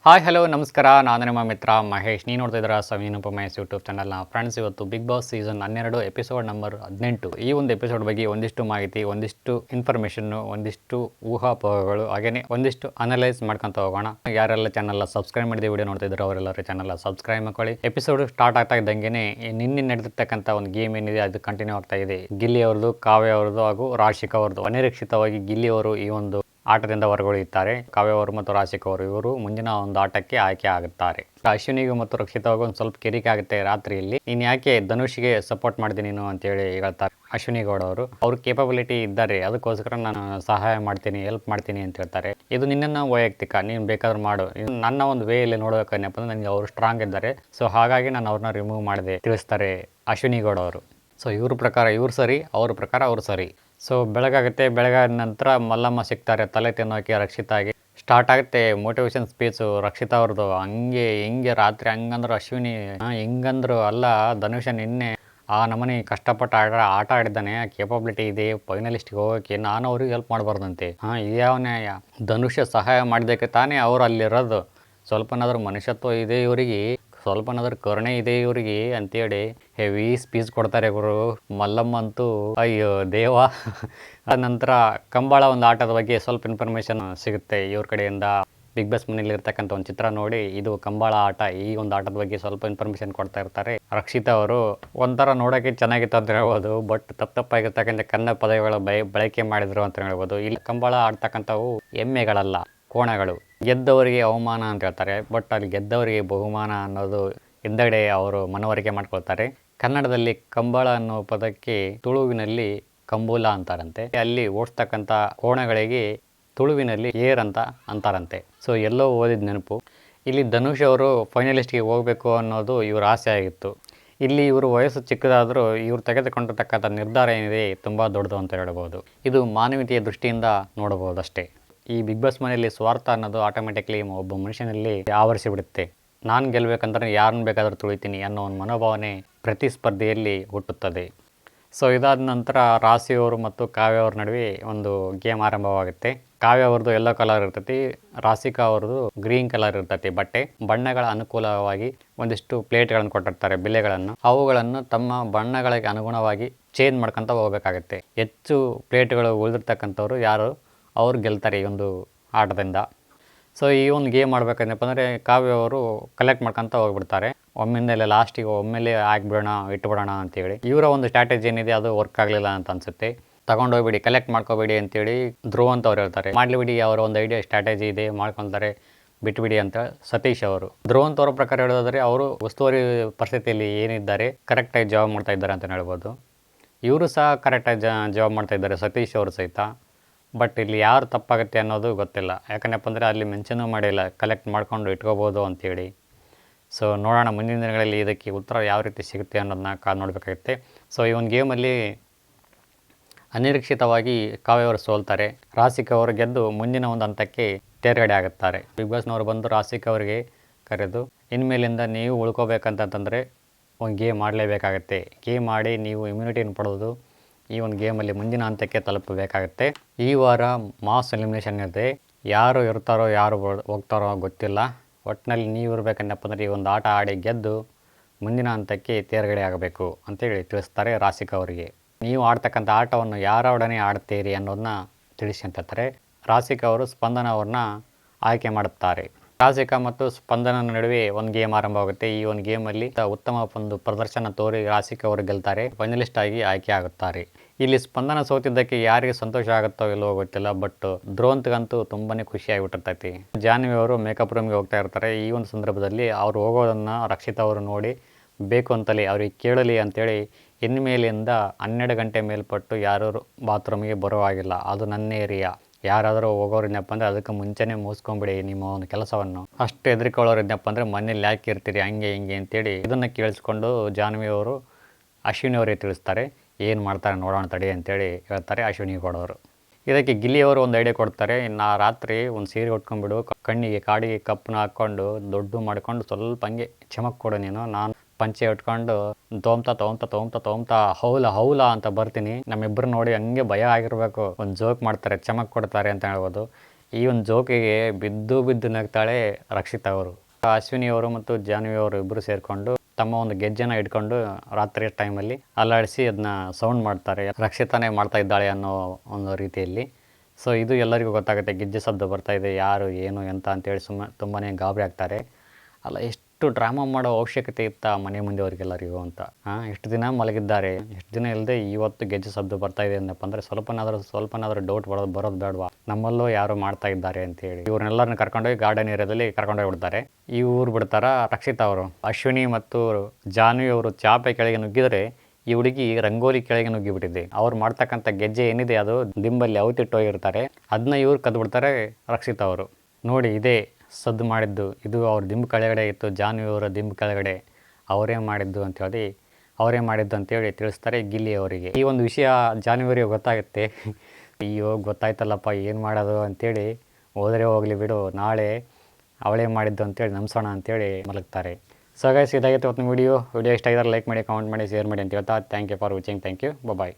Hi hello ನಮಸ್ಕಾರ. ನಾನು ನಿಮ್ಮ ಮಿತ್ರ ಮಹೇಶ್. ನೀವು ನೋಡ್ತಾ ಇದ್ದೀರಾ ಸಮೀನ್ ಉಪಮೇಶ್ ಯೂಟ್ಯೂಬ್ ಚಾನಲ್ನ. ಫ್ರೆಂಡ್ಸ್, ಇವತ್ತು Big Boss season 12 episode number 18 ಈ ಒಂದು ಎಪಿಸೋಡ್ ಬಗ್ಗೆ ಒಂದಿಷ್ಟು ಮಾಹಿತಿ, ಒಂದಿಷ್ಟು ಇನ್ಫಾರ್ಮೇಷನ್ನು, ಒಂದಿಷ್ಟು ಊಹಾಪೋಹಗಳು, ಹಾಗೆಯೇ ಒಂದಿಷ್ಟು ಅನಲೈಸ್ ಮಾಡ್ಕೊತ ಹೋಗೋಣ. ಯಾರೆಲ್ಲ ಚಾನಲ್ನ ಸಬ್ಸ್ಕ್ರೈಬ್ ಮಾಡಿದ ವಿಡಿಯೋ ನೋಡ್ತಾ ಇದ್ರು ಅವರೆಲ್ಲರೂ ಚಾನಲ್ನ ಸಬ್ಸ್ಕ್ರೈಬ್ ಮಾಡ್ಕೊಳ್ಳಿ. ಎಪಿಸೋಡ್ ಸ್ಟಾರ್ಟ್ ಆಗ್ತಾ ಇದ್ದಂಗೆ ನಿನ್ನೆ ನಡೆದಿರ್ತಕ್ಕಂಥ ಒಂದು ಗೇಮ್ ಏನಿದೆ ಅದು ಕಂಟಿನ್ಯೂ ಆಗ್ತಾ ಇದೆ. ಗಿಲ್ಲಿ ಅವ್ರದ್ದು, ಕಾವ್ಯ ಅವ್ರದ್ದು ಹಾಗೂ ರಾಶಿಕಾ ಅವ್ರದ್ದು. ಅನಿರೀಕ್ಷಿತವಾಗಿ ಗಿಲ್ಲಿ ಅವರು ಈ ಒಂದು ಆಟದಿಂದ ಹೊರಗುಳಿಯುತ್ತಾರೆ. ಕಾವ್ಯ ಅವರು ಮತ್ತು ರಾಶಿಕಾ ಅವರು ಇವರು ಮುಂದಿನ ಒಂದು ಆಟಕ್ಕೆ ಆಯ್ಕೆ ಆಗುತ್ತಾರೆ. ಅಶ್ವಿನಿಗೂ ಮತ್ತು ರಕ್ಷಿತಾಗೂ ಒಂದು ಸ್ವಲ್ಪ ಕಿರಿಕೆ ಆಗುತ್ತೆ ರಾತ್ರಿಯಲ್ಲಿ. ನೀನು ಯಾಕೆ ಧನುಷ್ಗೆ ಸಪೋರ್ಟ್ ಮಾಡಿದೆ ನೀನು ಅಂತೇಳಿ ಹೇಳ್ತಾರೆ ಅಶ್ವಿನಿ ಗೌಡ ಅವರು. ಅವ್ರ ಕೇಪಬಿಲಿಟಿ ಇದ್ದಾರೆ, ಅದಕ್ಕೋಸ್ಕರ ನಾನು ಸಹಾಯ ಮಾಡ್ತೀನಿ, ಹೆಲ್ಪ್ ಮಾಡ್ತೀನಿ ಅಂತ ಹೇಳ್ತಾರೆ. ಇದು ನಿನ್ನ ವೈಯಕ್ತಿಕ, ನೀನು ಬೇಕಾದ್ರೂ ಮಾಡು. ನನ್ನ ಒಂದು ವೇಯಲ್ಲಿ ನೋಡಬೇಕನ್ನಪ್ಪ ಅಂದ್ರೆ ನನಗೆ ಅವರು ಸ್ಟ್ರಾಂಗ್ ಇದ್ದಾರೆ, ಸೊ ಹಾಗಾಗಿ ನಾನು ಅವ್ರನ್ನ ರಿಮೂವ್ ಮಾಡಿದೆ ತಿಳಿಸ್ತಾರೆ ಅಶ್ವಿನಿ ಗೌಡ ಅವರು. ಸೊ ಇವ್ರ ಪ್ರಕಾರ ಇವ್ರು ಸರಿ, ಅವ್ರ ಪ್ರಕಾರ ಅವ್ರು ಸರಿ. ಸೊ ಬೆಳಗಾಗುತ್ತೆ. ಬೆಳಗಾದ ನಂತರ ಮಲ್ಲಮ್ಮ ಸಿಗ್ತಾರೆ ತಲೆ ತಿನ್ನೋಕೆ ರಕ್ಷಿತಾಗೆ. ಸ್ಟಾರ್ಟ್ ಆಗುತ್ತೆ ಮೋಟಿವೇಶನ್ ಸ್ಪೀಚು ರಕ್ಷಿತಾ ಅವ್ರದ್ದು. ಹಿಂಗೆ ರಾತ್ರಿ ಹಂಗಂದ್ರು ಅಶ್ವಿನಿ ಹಿಂಗಂದ್ರು ಅಲ್ಲ, ಧನುಷ ನಿನ್ನೆ ಆ ನಮನಿ ಕಷ್ಟಪಟ್ಟು ಆಟ ಆಡಿದ್ದಾನೆ, ಕೇಪಬಿಲಿಟಿ ಇದೆ, ಫೈನಲಿಸ್ಟ್ಗೆ ಹೋಗೋಕ್ಕೆ. ನಾನು ಅವ್ರಿಗೆ ಹೆಲ್ಪ್ ಮಾಡಬಾರ್ದಂತೆ. ಇದ್ಯಾವ ನ್ಯಾಯ? ಧನುಷ ಸಹಾಯ ಮಾಡಿದ್ದಕ್ಕೆ ತಾನೇ ಅವ್ರು ಅಲ್ಲಿರೋದು. ಸ್ವಲ್ಪನಾದ್ರೂ ಮನುಷ್ಯತ್ವ ಇದೆ ಇವರಿಗೆ, ಸ್ವಲ್ಪನಾದ್ರೂ ಕರುಣೆ ಇದೆ ಇವರಿಗೆ ಅಂತೇಳಿ ಹೆವಿ ಸ್ಪೀಚ್ ಕೊಡ್ತಾರೆ ಗುರು. ಮಲ್ಲಮ್ಮ ಅಂತೂ ಅಯ್ಯೋ ದೇವ. ಅದ ನಂತರ ಕಂಬಳ ಒಂದು ಆಟದ ಬಗ್ಗೆ ಸ್ವಲ್ಪ ಇನ್ಫಾರ್ಮೇಷನ್ ಸಿಗುತ್ತೆ ಇವ್ರ ಕಡೆಯಿಂದ. ಬಿಗ್ ಬಾಸ್ ಮನೇಲಿ ಇರ್ತಕ್ಕಂಥ ಒಂದು ಚಿತ್ರ ನೋಡಿ ಇದು ಕಂಬಳ ಆಟ, ಈ ಒಂದು ಆಟದ ಬಗ್ಗೆ ಸ್ವಲ್ಪ ಇನ್ಫಾರ್ಮೇಷನ್ ಕೊಡ್ತಾ ಇರ್ತಾರೆ. ರಕ್ಷಿತಾ ಅವರು ಒಂಥರ ನೋಡೋಕ್ಕೆ ಚೆನ್ನಾಗಿತ್ತು ಅಂತ ಹೇಳ್ಬೋದು, ಬಟ್ ತಪ್ಪಾಗಿರ್ತಕ್ಕಂಥ ಕನ್ನಡ ಪದಗಳ ಬಳಕೆ ಮಾಡಿದ್ರು ಅಂತ ಹೇಳ್ಬೋದು. ಇಲ್ಲಿ ಕಂಬಳ ಆಡ್ತಕ್ಕಂಥವು ಎಮ್ಮೆಗಳಲ್ಲ, ಕೋಣಗಳು. ಗೆದ್ದವರಿಗೆ ಅವಮಾನ ಅಂತ ಹೇಳ್ತಾರೆ, ಬಟ್ ಅಲ್ಲಿ ಗೆದ್ದವರಿಗೆ ಬಹುಮಾನ ಅನ್ನೋದು ಹಿಂದೆಡೆ ಅವರು ಮನವರಿಕೆ ಮಾಡ್ಕೊಳ್ತಾರೆ. ಕನ್ನಡದಲ್ಲಿ ಕಂಬಳ ಅನ್ನೋ ಪದಕ್ಕೆ ತುಳುವಿನಲ್ಲಿ ಕಂಬೂಲ ಅಂತಾರಂತೆ. ಅಲ್ಲಿ ಓಡಿಸ್ತಕ್ಕಂಥ ಕೋಣಗಳಿಗೆ ತುಳುವಿನಲ್ಲಿ ಏರ್ ಅಂತ ಅಂತಾರಂತೆ. ಸೊ ಎಲ್ಲೋ ಓದಿದ ನೆನಪು. ಇಲ್ಲಿ ಧನುಷ್ ಅವರು ಫೈನಲಿಸ್ಟ್ಗೆ ಹೋಗಬೇಕು ಅನ್ನೋದು ಇವ್ರ ಆಸೆ ಆಗಿತ್ತು. ಇಲ್ಲಿ ಇವರು ವಯಸ್ಸು ಚಿಕ್ಕದಾದರೂ ಇವರು ತೆಗೆದುಕೊಂಡಿರ್ತಕ್ಕಂಥ ನಿರ್ಧಾರ ಏನಿದೆ ತುಂಬ ದೊಡ್ಡದು ಅಂತ ಹೇಳ್ಬೋದು. ಇದು ಮಾನವೀಯತೆಯ ದೃಷ್ಟಿಯಿಂದ ನೋಡಬಹುದು ಅಷ್ಟೇ. ಈ ಬಿಗ್ ಬಾಸ್ ಮನೆಯಲ್ಲಿ ಸ್ವಾರ್ಥ ಅನ್ನೋದು ಆಟೋಮೆಟಿಕ್ಲಿ ಒಬ್ಬ ಮನುಷ್ಯನಲ್ಲಿ ಆವರಿಸಿಬಿಡುತ್ತೆ. ನಾನು ಗೆಲ್ಲಬೇಕಂದ್ರೆ ಯಾರನ್ನ ಬೇಕಾದರೂ ತುಳಿತೀನಿ ಅನ್ನೋ ಒಂದು ಮನೋಭಾವನೆ ಪ್ರತಿ ಸ್ಪರ್ಧೆಯಲ್ಲಿ ಹುಟ್ಟುತ್ತದೆ. ಸೊ ಇದಾದ ನಂತರ ರಾಶಿಯವರು ಮತ್ತು ಕಾವ್ಯ ಅವ್ರ ನಡುವೆ ಒಂದು ಗೇಮ್ ಆರಂಭವಾಗುತ್ತೆ. ಕಾವ್ಯ ಅವ್ರದ್ದು ಯೆಲ್ಲೋ ಕಲರ್ ಇರ್ತೈತಿ, ರಾಶಿಕಾ ಅವ್ರದ್ದು ಗ್ರೀನ್ ಕಲರ್ ಇರ್ತೈತಿ. ಬಣ್ಣಗಳ ಅನುಕೂಲವಾಗಿ ಒಂದಿಷ್ಟು ಪ್ಲೇಟ್ಗಳನ್ನು ಕೊಟ್ಟಿರ್ತಾರೆ, ಬೆಲೆಗಳನ್ನು. ಅವುಗಳನ್ನು ತಮ್ಮ ಬಣ್ಣಗಳಿಗೆ ಅನುಗುಣವಾಗಿ ಚೇಂಜ್ ಮಾಡ್ಕೊತ ಹೋಗಬೇಕಾಗತ್ತೆ. ಹೆಚ್ಚು ಪ್ಲೇಟ್ಗಳು ಉಳಿದಿರ್ತಕ್ಕಂಥವ್ರು ಯಾರು ಅವ್ರು ಗೆಲ್ತಾರೆ ಈ ಒಂದು ಆಟದಿಂದ. ಸೊ ಈ ಒಂದು ಗೇಮ್ ಮಾಡ್ಬೇಕಂದಪ್ಪ ಅಂದರೆ ಕಾವ್ಯ ಅವರು ಕಲೆಕ್ಟ್ ಮಾಡ್ಕೊತ ಹೋಗ್ಬಿಡ್ತಾರೆ. ಒಮ್ಮಿಂದಲೇ ಲಾಸ್ಟಿಗೆ ಒಮ್ಮೆಲೇ ಹಾಕ್ಬಿಡೋಣ, ಇಟ್ಬಿಡೋಣ ಅಂತೇಳಿ. ಇವರ ಒಂದು ಸ್ಟ್ರಾಟಜಿ ಏನಿದೆ ಅದು ವರ್ಕ್ ಆಗಲಿಲ್ಲ ಅಂತ ಅನಿಸುತ್ತೆ. ತಗೊಂಡೋಗ್ಬಿಡಿ, ಕಲೆಕ್ಟ್ ಮಾಡ್ಕೋಬೇಡಿ ಅಂತೇಳಿ ಧ್ರುವ ಅಂತ ಅವ್ರು ಹೇಳ್ತಾರೆ. ಮಾಡಲಿಬಿಡಿ, ಅವರ ಒಂದು ಐಡಿಯಾ ಸ್ಟ್ರಾಟಜಿ ಇದೆ, ಮಾಡ್ಕೊತಾರೆ, ಬಿಟ್ಬಿಡಿ ಅಂತ ಸತೀಶ್ ಅವರು. ಧ್ರುವಂತ್ ಅವರ ಪ್ರಕಾರ ಹೇಳೋದಾದರೆ ಅವರು ಉಸ್ತುವಾರಿ ಪರಿಸ್ಥಿತಿಯಲ್ಲಿ ಏನಿದ್ದಾರೆ ಕರೆಕ್ಟಾಗಿ ಜಾಬ್ ಮಾಡ್ತಾ ಇದ್ದಾರೆ ಅಂತ ಹೇಳ್ಬೋದು. ಇವರು ಸಹ ಕರೆಕ್ಟಾಗಿ ಜಾಬ್ ಮಾಡ್ತಾ ಇದ್ದಾರೆ, ಸತೀಶ್ ಅವರು ಸಹಿತ. ಬಟ್ ಇಲ್ಲಿ ಯಾರು ತಪ್ಪಾಗುತ್ತೆ ಅನ್ನೋದು ಗೊತ್ತಿಲ್ಲ. ಯಾಕಂದಪ್ಪ ಅಂದರೆ ಅಲ್ಲಿ ಮೆನ್ಷನೂ ಮಾಡಿಲ್ಲ ಕಲೆಕ್ಟ್ ಮಾಡ್ಕೊಂಡು ಇಟ್ಕೋಬೋದು ಅಂತೇಳಿ. ಸೊ ನೋಡೋಣ ಮುಂದಿನ ದಿನಗಳಲ್ಲಿ ಇದಕ್ಕೆ ಉತ್ತರ ಯಾವ ರೀತಿ ಸಿಗುತ್ತೆ ಅನ್ನೋದನ್ನ ಕಾದು ನೋಡಬೇಕಾಗುತ್ತೆ. ಸೊ ಈ ಒಂದು ಗೇಮಲ್ಲಿ ಅನಿರೀಕ್ಷಿತವಾಗಿ ಕಾವ್ಯವರು ಸೋಲ್ತಾರೆ. ರಾಶಿಕಾ ಅವರು ಗೆದ್ದು ಮುಂದಿನ ಒಂದು ಹಂತಕ್ಕೆ ತೇರ್ಗಡೆ ಆಗುತ್ತಾರೆ. ಬಿಗ್ ಬಾಸ್ನವರು ಬಂದು ರಾಶಿಕಾ ಅವರಿಗೆ ಕರೆದು ಇನ್ಮೇಲಿಂದ ನೀವು ಉಳ್ಕೋಬೇಕಂತಂದರೆ ಒಂದು ಗೇಮ್ ಮಾಡಲೇಬೇಕಾಗತ್ತೆ. ಗೇಮ್ ಆಡಿ ನೀವು ಇಮ್ಯುನಿಟಿನ ಪಡೆದು ಈ ಒಂದು ಗೇಮಲ್ಲಿ ಮುಂದಿನ ಹಂತಕ್ಕೆ ತಲುಪಬೇಕಾಗುತ್ತೆ. ಈ ವಾರ ಮಾಸ್ ಎಲಿಮಿನೇಷನ್ ಇದೆ. ಯಾರು ಇರ್ತಾರೋ ಯಾರು ಹೋಗ್ತಾರೋ ಗೊತ್ತಿಲ್ಲ. ಒಟ್ಟಿನಲ್ಲಿ ನೀವು ಇರಬೇಕನ್ನಪ್ಪ ಅಂದರೆ ಈ ಒಂದು ಆಟ ಆಡಿ ಗೆದ್ದು ಮುಂದಿನ ಹಂತಕ್ಕೆ ತೇರ್ಗಡೆ ಆಗಬೇಕು ಅಂತೇಳಿ ತಿಳಿಸ್ತಾರೆ ರಾಶಿಕಾ ಅವರಿಗೆ. ನೀವು ಆಡ್ತಕ್ಕಂಥ ಆಟವನ್ನು ಯಾರೊಡನೆ ಆಡ್ತೀರಿ ಅನ್ನೋದನ್ನ ತಿಳಿಸಿ ಅಂತ ಹೇಳ್ತಾರೆ. ರಾಶಿಕಾ ಅವರು ಸ್ಪಂದನ ಅವ್ರನ್ನ ಆಯ್ಕೆ ಮಾಡುತ್ತಾರೆ. ರಾಶಿಕಾ ಮತ್ತು ಸ್ಪಂದನ ನಡುವೆ ಒಂದು ಗೇಮ್ ಆರಂಭವಾಗುತ್ತೆ. ಈ ಒಂದು ಗೇಮಲ್ಲಿ ಉತ್ತಮ ಒಂದು ಪ್ರದರ್ಶನ ತೋರಿ ರಾಶಿಕಾ ಅವರು ಗೆಲ್ತಾರೆ, ಫೈನಲಿಸ್ಟ್ ಆಗಿ ಆಯ್ಕೆ ಆಗುತ್ತಾರೆ. ಇಲ್ಲಿ ಸ್ಪಂದನ ಸೋತಿದ್ದಕ್ಕೆ ಯಾರಿಗೆ ಸಂತೋಷ ಆಗುತ್ತೋ ಇಲ್ಲವೋ ಗೊತ್ತಿಲ್ಲ, ಬಟ್ ಧ್ರುವಂತ್ಗಂತೂ ತುಂಬಾ ಖುಷಿಯಾಗಿಬಿಟ್ಟಿರ್ತೈತಿ. ಜಾನ್ವಿ ಅವರು ಮೇಕಪ್ ರೂಮ್ಗೆ ಹೋಗ್ತಾ ಇರ್ತಾರೆ. ಈ ಒಂದು ಸಂದರ್ಭದಲ್ಲಿ ಅವರು ಹೋಗೋದನ್ನು ರಕ್ಷಿತಾ ಅವರು ನೋಡಿ ಬೇಕು ಅಂತಲೇ ಅವ್ರಿಗೆ ಕೇಳಲಿ ಅಂತೇಳಿ ಇನ್ಮೇಲಿಂದ 12 ಗಂಟೆ ಮೇಲ್ಪಟ್ಟು ಯಾರು ಬಾತ್ರೂಮಿಗೆ ಬರೋ ಹಾಗಿಲ್ಲ, ಅದು ನನ್ನ ಏರಿಯಾ, ಯಾರಾದರೂ ಹೋಗೋರಿದ್ನಪ್ಪ ಅಂದರೆ ಅದಕ್ಕೆ ಮುಂಚೆನೇ ಮುಗಿಸ್ಕೊಂಬಿಡಿ ನಿಮ್ಮ ಒಂದು ಕೆಲಸವನ್ನು, ಅಷ್ಟು ಹೆದರಿಕೊಳ್ಳೋರಿದ್ನಪ್ಪ ಅಂದರೆ ಮನೇಲಿ ಯಾಕೆ ಇರ್ತೀರಿ ಹಂಗೆ ಹಿಂಗೆ ಅಂತೇಳಿ ಇದನ್ನು ಕೇಳಿಸ್ಕೊಂಡು ಜಾನ್ವಿ ಅವರು ಅಶ್ವಿನಿ ಅವರಿಗೆ ತಿಳಿಸ್ತಾರೆ. ಏನು ಮಾಡ್ತಾರೆ ನೋಡೋಣ ತಡಿ ಅಂತೇಳಿ ಹೇಳ್ತಾರೆ ಅಶ್ವಿನಿ ಗೌಡ ಅವರು. ಇದಕ್ಕೆ ಗಿಲ್ಲಿಯವರು ಒಂದು ಐಡಿಯಾ ಕೊಡ್ತಾರೆ. ಇನ್ನು ರಾತ್ರಿ ಒಂದು ಸೀರೆ ಉಟ್ಕೊಂಡ್ಬಿಡು, ಕಣ್ಣಿಗೆ ಕಾಡಿಗೆ ಕಪ್ಪನ್ನ ಹಾಕ್ಕೊಂಡು ದೊಡ್ಡ ಮಾಡ್ಕೊಂಡು ಸ್ವಲ್ಪ ಹಂಗೆ ಚಮಕ್ ಕೊಡು ನೀನು, ನಾನು ಪಂಚೆ ಉಟ್ಕೊಂಡು ತೊಗೊಂತಾ ಹೌಲ ಅಂತ ಬರ್ತೀನಿ, ನಮ್ಮಿಬ್ಬರು ನೋಡಿ ಹಂಗೆ ಭಯ ಆಗಿರಬೇಕು, ಒಂದು ಜೋಕ್ ಮಾಡ್ತಾರೆ, ಚಮಕ್ ಕೊಡ್ತಾರೆ ಅಂತ ಹೇಳ್ಬೋದು. ಈ ಒಂದು ಜೋಕಿಗೆ ಬಿದ್ದು ಬಿದ್ದು ನಗ್ತಾಳೆ ರಕ್ಷಿತಾ ಅವರು. ಅಶ್ವಿನಿ ಅವರು ಮತ್ತು ಜಾನ್ವಿ ಅವರು ಇಬ್ಬರು ಸೇರಿಕೊಂಡು ತಮ್ಮ ಒಂದು ಗೆಜ್ಜೆನ ಇಟ್ಕೊಂಡು ರಾತ್ರಿ ಟೈಮಲ್ಲಿ ಅಲ್ಲಾಡಿಸಿ ಅದನ್ನ ಸೌಂಡ್ ಮಾಡ್ತಾರೆ. ರಕ್ಷಿತಾನೇ ಮಾಡ್ತಾ ಇದ್ದಾಳೆ ಅನ್ನೋ ಒಂದು ರೀತಿಯಲ್ಲಿ. ಸೊ ಇದು ಎಲ್ಲರಿಗೂ ಗೊತ್ತಾಗುತ್ತೆ, ಗೆಜ್ಜೆ ಶಬ್ದ ಬರ್ತಾ ಇದೆ, ಯಾರು ಏನು ಎಂತ ಅಂತೇಳಿ ತುಂಬಾ ಗಾಬರಿ ಆಗ್ತಾರೆ. ಅಲ್ಲ, ಎಷ್ಟು ಡ್ರಾಮಾ ಮಾಡೋ ಅವಶ್ಯಕತೆ ಇತ್ತ ಮನೆ ಮುಂದೆಯವರಿಗೆಲ್ಲರಿಗೂ ಅಂತ. ಎಷ್ಟು ದಿನ ಮಲಗಿದ್ದಾರೆ, ಎಷ್ಟು ದಿನ ಇಲ್ಲದೆ ಇವತ್ತು ಗೆಜ್ಜೆ ಶಬ್ದ ಬರ್ತಾ ಇದೆ ಅಂದಪ್ಪ ಅಂದರೆ ಸ್ವಲ್ಪನಾದರೂ ಡೌಟ್ ಬರೋದು ಬೇಡವಾ, ನಮ್ಮಲ್ಲೂ ಯಾರು ಮಾಡ್ತಾ ಇದ್ದಾರೆ ಅಂತೇಳಿ. ಇವ್ರನ್ನೆಲ್ಲರನ್ನ ಕರ್ಕೊಂಡೋಗಿ ಗಾರ್ಡನ್ ಏರಿಯಾದಲ್ಲಿ ಕರ್ಕೊಂಡೋಗಿ ಬಿಡ್ತಾರೆ. ಈ ಊರು ಬಿಡ್ತಾರ ರಕ್ಷಿತಾ ಅವರು. ಅಶ್ವಿನಿ ಮತ್ತು ಜಾನ್ವಿ ಅವರು ಚಾಪೆ ಕೆಳಗೆ ನುಗ್ಗಿದರೆ ಈ ಹುಡುಗಿ ರಂಗೋಲಿ ಕೆಳಗೆ ನುಗ್ಗಿಬಿಟ್ಟಿದೆ. ಅವ್ರು ಮಾಡ್ತಕ್ಕಂಥ ಗೆಜ್ಜೆ ಏನಿದೆ ಅದು ದಿಂಬಲ್ಲಿ ಅವತಿಟ್ಟೋಗಿರ್ತಾರೆ, ಅದನ್ನ ಇವ್ರು ಕದ್ಬಿಡ್ತಾರೆ ರಕ್ಷಿತಾ ಅವರು. ನೋಡಿ, ಇದೇ ಸದ್ದು ಮಾಡಿದ್ದು, ಇದು ಅವ್ರ ದಿಂಬು ಕೆಳಗಡೆ ಇತ್ತು, ಜಾನ್ವಿ ಅವರ ದಿಂಬು ಕೆಳಗಡೆ ಅವರೇ ಮಾಡಿದ್ದು ಅಂತೇಳಿ ತಿಳಿಸ್ತಾರೆ ಗಿಲ್ಲಿ ಅವರಿಗೆ. ಈ ಒಂದು ವಿಷಯ ಜಾನ್ವಿ ಅವರಿಗೆ ಗೊತ್ತಾಗುತ್ತೆ. ಅಯ್ಯೋ ಗೊತ್ತಾಯ್ತಲ್ಲಪ್ಪ, ಏನು ಮಾಡೋದು ಅಂತೇಳಿ, ಹೋದರೆ ಹೋಗಲಿ ಬಿಡು, ನಾಳೆ ಅವಳೇ ಮಾಡಿದ್ದು ಅಂತೇಳಿ ನಂಬಿಸೋಣ ಅಂತೇಳಿ ಮಲಗ್ತಾರೆ. ಸೊ ಗೈಸ್, ಇದಾಗಿತ್ತು ಇವತ್ತಿನ ವಿಡಿಯೋ ಇಷ್ಟ ಆಗಿದ್ರೆ ಲೈಕ್ ಮಾಡಿ, ಕಾಮೆಂಟ್ ಮಾಡಿ, ಶೇರ್ ಮಾಡಿ ಅಂತ ಹೇಳ್ತಾ thank you for watching. Thank you, bye.